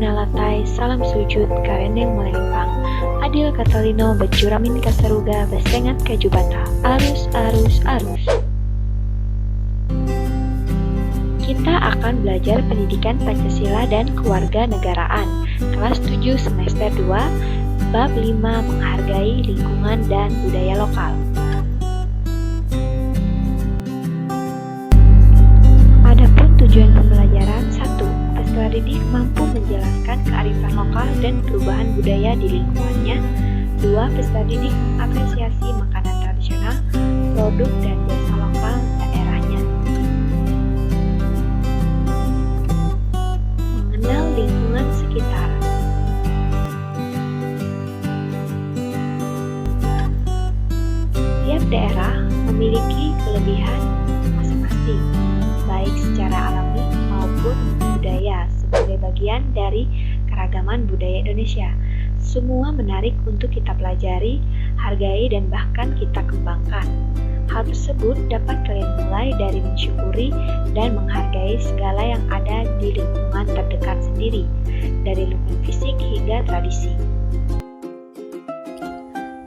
Nalatai, salam sujud, kareneng melempang. Adil Katalino, bejuramin kasaruga, besengat kajubata. Arus, arus, arus. Kita akan belajar pendidikan Pancasila dan Kewarganegaraan, kelas 7 semester 2, bab 5 menghargai lingkungan dan budaya lokal. Adapun tujuan pembelajaran 1. Peserta didik mampu menjelaskan kearifan lokal dan perubahan budaya di lingkungannya. 2. Peserta didik mengapresiasi makanan tradisional, produk dan jasa lokal daerahnya. Mengenal lingkungan sekitar. Tiap daerah memiliki kelebihan masing-masing, baik secara alami maupun budaya sebagai bagian dari keragaman budaya Indonesia. Semua menarik untuk kita pelajari, hargai, dan bahkan kita kembangkan. Hal tersebut dapat kalian mulai dari mensyukuri dan menghargai segala yang ada di lingkungan terdekat sendiri, dari lingkungan fisik hingga tradisi.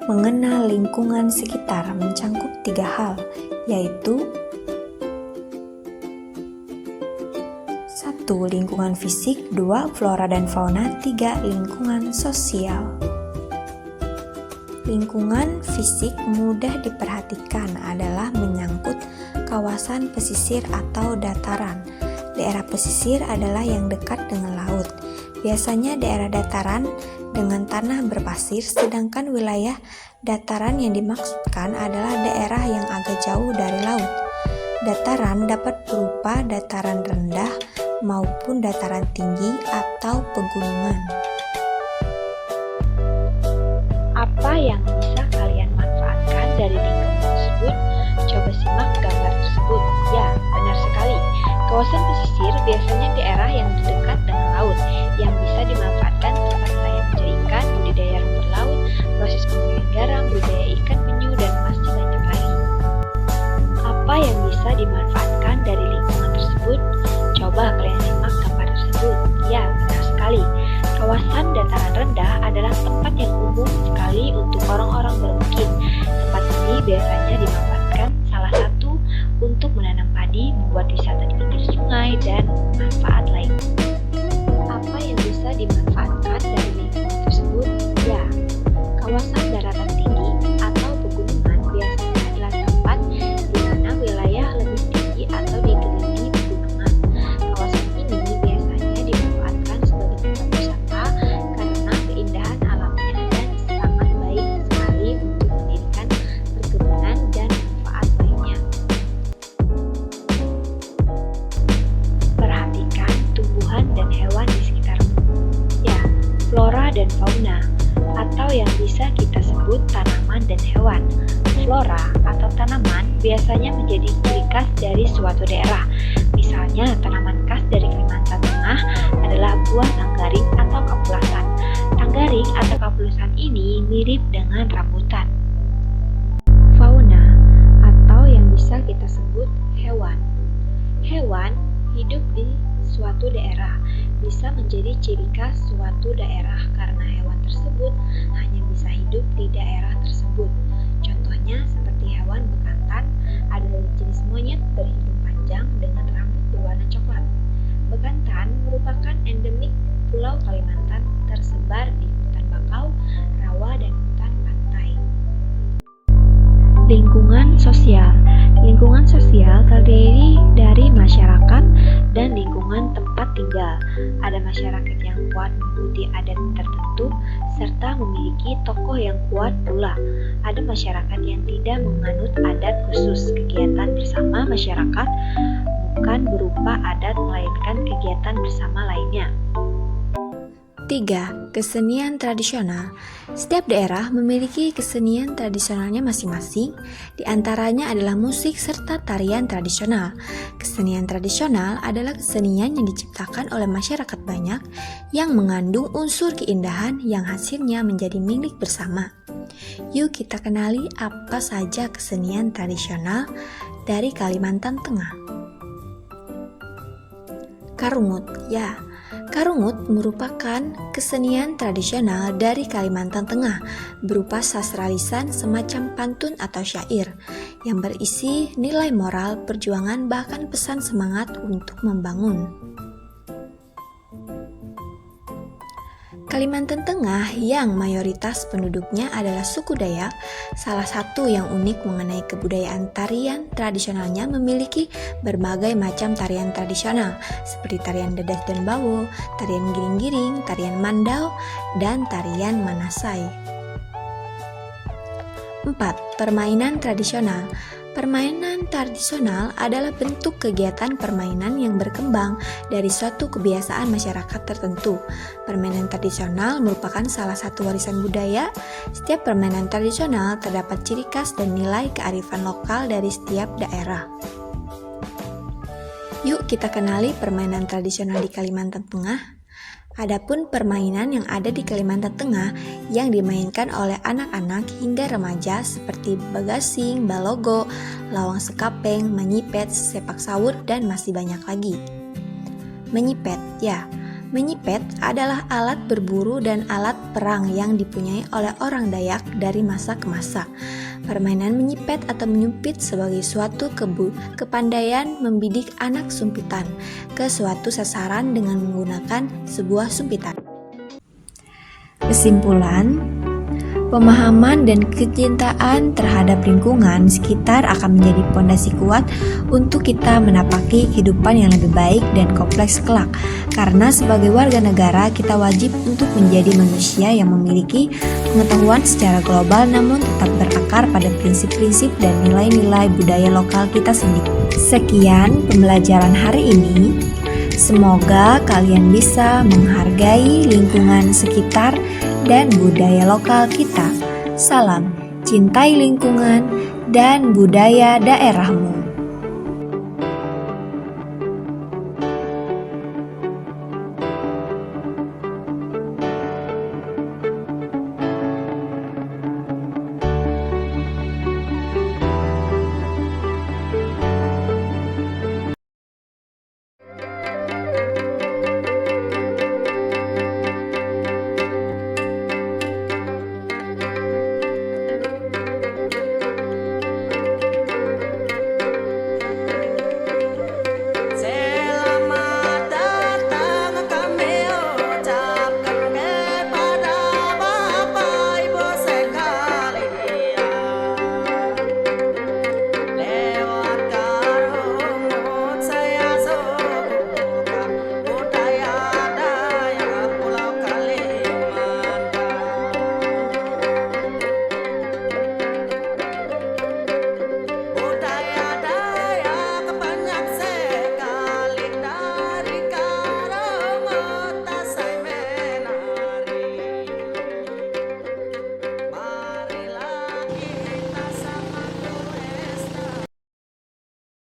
Mengenal lingkungan sekitar mencangkup 3 hal, yaitu 1. Lingkungan fisik, 2. Flora dan fauna, 3. Lingkungan sosial. Lingkungan fisik mudah diperhatikan adalah menyangkut kawasan pesisir atau dataran. Daerah pesisir adalah yang dekat dengan laut. Biasanya daerah dataran dengan tanah berpasir, sedangkan wilayah dataran yang dimaksudkan adalah daerah yang agak jauh dari laut. Dataran dapat berupa dataran rendah maupun dataran tinggi atau pegunungan. Apa yang bisa kalian manfaatkan dari lingkungan tersebut? Coba simak gambar tersebut. Ya, benar sekali. Kawasan pesisir biasanya daerah yang dekat dengan laut, yang bisa dimanfaatkan tempat nelayan mencari ikan, budidaya rumput laut, proses pembuangan garam, budidaya ikan penyu, dan masih banyak lagi. Apa yang bisa dimanfaatkan dari lingkungan tersebut? Coba kalian simak gambar tersebut. Ya, benar sekali. Kawasan dataran rendah adalah tempat yang umum sekali untuk orang-orang bermukim. Tempat ini biasanya dimanfaatkan salah satu untuk menanam padi, membuat wisata di pinggir sungai, dan manfaat lain. Apa yang bisa dimanfaatkan dari lingkungan tersebut? Ya, kawasan daratan tinggi atau pegunungan biasanya adalah tempat di mana wilayah lebih tinggi atau dikelilingi pegunungan. Kawasan ini biasanya dimanfaatkan sebagai tempat wisata karena keindahan alamnya dan sangat baik sekali untuk mendirikan perkebunan dan manfaat lainnya. Perhatikan tumbuhan dan hewan di sekitarmu. Ya, flora dan fauna, atau yang bisa kita sebut tanaman dan hewan. Flora atau tanaman biasanya menjadi ciri khas dari suatu daerah. Misalnya, tanaman khas dari Kalimantan Tengah adalah buah tanggaring atau kapulasan. Tanggaring atau kapulasan ini mirip dengan rambutan. Fauna atau yang bisa kita sebut hewan. Hewan hidup di suatu daerah bisa menjadi ciri khas suatu daerah karena hewan tersebut hanya bisa hidup di daerah tersebut. Contohnya seperti hewan bekantan adalah jenis monyet berhidung panjang dengan rambut berwarna coklat. Bekantan merupakan endemik Pulau Kalimantan, tersebar di hutan bakau, rawa, dan hutan pantai. Lingkungan sosial. Lingkungan sosial terdiri dari masyarakat dan lingkungan tempat tinggal. Ada masyarakat yang kuat mengikuti adat tertentu serta memiliki tokoh yang kuat pula. Ada masyarakat yang tidak menganut adat khusus. Kegiatan bersama masyarakat bukan berupa adat melainkan kegiatan bersama lainnya. 3. Kesenian tradisional. Setiap daerah memiliki kesenian tradisionalnya masing-masing, di antaranya adalah musik serta tarian tradisional. Kesenian tradisional adalah kesenian yang diciptakan oleh masyarakat banyak yang mengandung unsur keindahan yang hasilnya menjadi milik bersama. Yuk kita kenali apa saja kesenian tradisional dari Kalimantan Tengah. Karumut, ya. Karungut merupakan kesenian tradisional dari Kalimantan Tengah berupa sastra lisan semacam pantun atau syair yang berisi nilai moral, perjuangan, bahkan pesan semangat untuk membangun. Kalimantan Tengah yang mayoritas penduduknya adalah suku Dayak, salah satu yang unik mengenai kebudayaan tarian tradisionalnya memiliki berbagai macam tarian tradisional seperti tarian Dadas dan Bawo, tarian giring-giring, tarian Mandau, dan tarian Manasai. 4. Permainan tradisional. Permainan tradisional adalah bentuk kegiatan permainan yang berkembang dari suatu kebiasaan masyarakat tertentu. Permainan tradisional merupakan salah satu warisan budaya. Setiap permainan tradisional terdapat ciri khas dan nilai kearifan lokal dari setiap daerah. Yuk kita kenali permainan tradisional di Kalimantan Tengah. Adapun permainan yang ada di Kalimantan Tengah yang dimainkan oleh anak-anak hingga remaja seperti bagasing, balogo, lawang sekapeng, menyipet, sepak sawut, dan masih banyak lagi. Menyipet, menyipet adalah alat berburu dan alat perang yang dipunyai oleh orang Dayak dari masa ke masa. Permainan menyipet atau menyumpit sebagai suatu kepandaian membidik anak sumpitan ke suatu sasaran dengan menggunakan sebuah sumpitan. Kesimpulan, pemahaman dan kecintaan terhadap lingkungan sekitar akan menjadi pondasi kuat untuk kita menapaki kehidupan yang lebih baik dan kompleks kelak. Karena sebagai warga negara, kita wajib untuk menjadi manusia yang memiliki pengetahuan secara global namun tetap berakar pada prinsip-prinsip dan nilai-nilai budaya lokal kita sendiri. Sekian pembelajaran hari ini. Semoga kalian bisa menghargai lingkungan sekitar dan budaya lokal kita. Salam, cintai lingkungan dan budaya daerahmu.